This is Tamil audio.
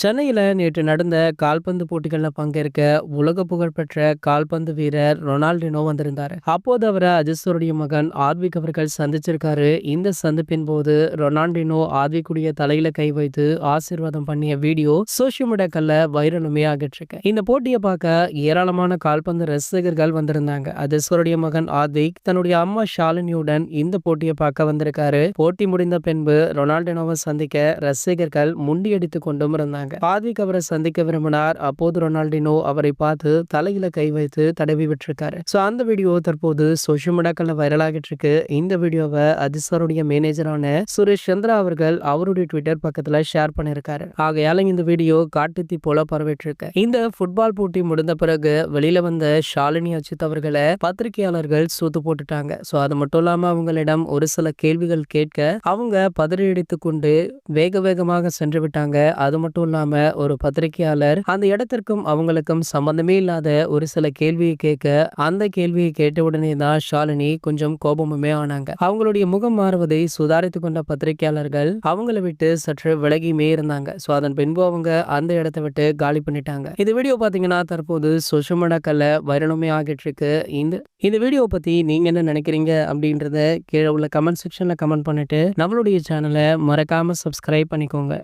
சென்னையில நேற்று நடந்த கால்பந்து போட்டிகள்ல பங்கேற்க உலக புகழ்பெற்ற கால்பந்து வீரர் ரொனால்டினோ வந்திருந்தாரு. அப்போது அவரை அஜிஸ்வருடைய மகன் ஆத்விக் அவர்கள் சந்திச்சிருக்காரு. இந்த சந்திப்பின் போது ரொனால்டினோ ஆத்விக்குடைய தலையில கை வைத்து ஆசீர்வாதம் பண்ணிய வீடியோ சோசியல் மீடியாக்கள்ல வைரலுமே ஆகிட்டு இருக்கு. இந்த போட்டியை பார்க்க ஏராளமான கால்பந்து ரசிகர்கள் வந்திருந்தாங்க. அஜிஸ்வருடைய மகன் ஆத்விக் தன்னுடைய அம்மா ஷாலினியுடன் இந்த போட்டியை பார்க்க வந்திருக்காரு. போட்டி முடிந்த பின்பு ரொனால்டினோவை சந்திக்க ரசிகர்கள் முண்டியடித்துக் கொண்டும் இருந்தாங்க. ஆத்விக் அவரை சந்திக்க விரும்பினார். அப்போது ரொனால்டினோ அவரை பார்த்து தலையில கை வைத்து தடவி விட்டுருக்காரு. சோ அந்த வீடியோ தற்போது சோசியல் மீடியாக்கள்ல வைரலாகிட்டு இருக்கு. இந்த வீடியோவை அஜிஸ்வருடைய மேனேஜரான சுரேஷ் சந்திரா அவர்கள் அவருடைய ட்விட்டர் பக்கத்துல ஷேர் பண்ணிருக்காரு. ஆகையால இந்த வீடியோ காட்டுத்தீ போல பரவிட்டு இருக்கு. இந்த ஃபுட்பால் போட்டி முடிந்த பிறகு வெளியில வந்த ஷாலினி அஜித் அவர்களை பத்திரிகையாளர்கள் சூத்து போட்டுட்டாங்க. சோ அது மட்டும் இல்லாம அவங்களிடம் ஒரு சில கேள்விகள் கேட்க அவங்க பதறியடித்துக் கொண்டு வேக வேகமாக சென்று விட்டாங்க. அது மட்டும் இல்லாம ஒரு பத்திரிகையாளர் அந்த இடத்திற்கும் அவங்களுக்கும் சம்பந்தமே இல்லாத ஒரு சில கேள்வியை கேட்க அந்த கேள்வியை கேட்ட உடனே தான் ஷாலினி கொஞ்சம் கோபமுமே ஆனாங்க. அவங்களுடைய முகம் மாறுவதை சுதாரித்துக் கொண்ட பத்திரிகையாளர்கள் அவங்கள விட்டு சற்று விலகியுமே இருந்தாங்க. சோ அதன் பின்பு அவங்க அந்த இடத்தை விட்டு காலி பண்ணிட்டாங்க. இந்த வீடியோ பாத்தீங்கன்னா தற்போது சோசியல் மீடியாக்கள்ல வைரலுமே ஆகிட்டு இருக்கு. இந்த வீடியோ பத்தி நீங்க என்ன நினைக்கிறீங்க அப்படின்றத கீழே உள்ள கமெண்ட் செக்ஷன்ல கமெண்ட் பண்ணிட்டு நம்மளுடைய சேனலை மறக்காம சப்ஸ்கிரைப் பண்ணிக்கோங்க.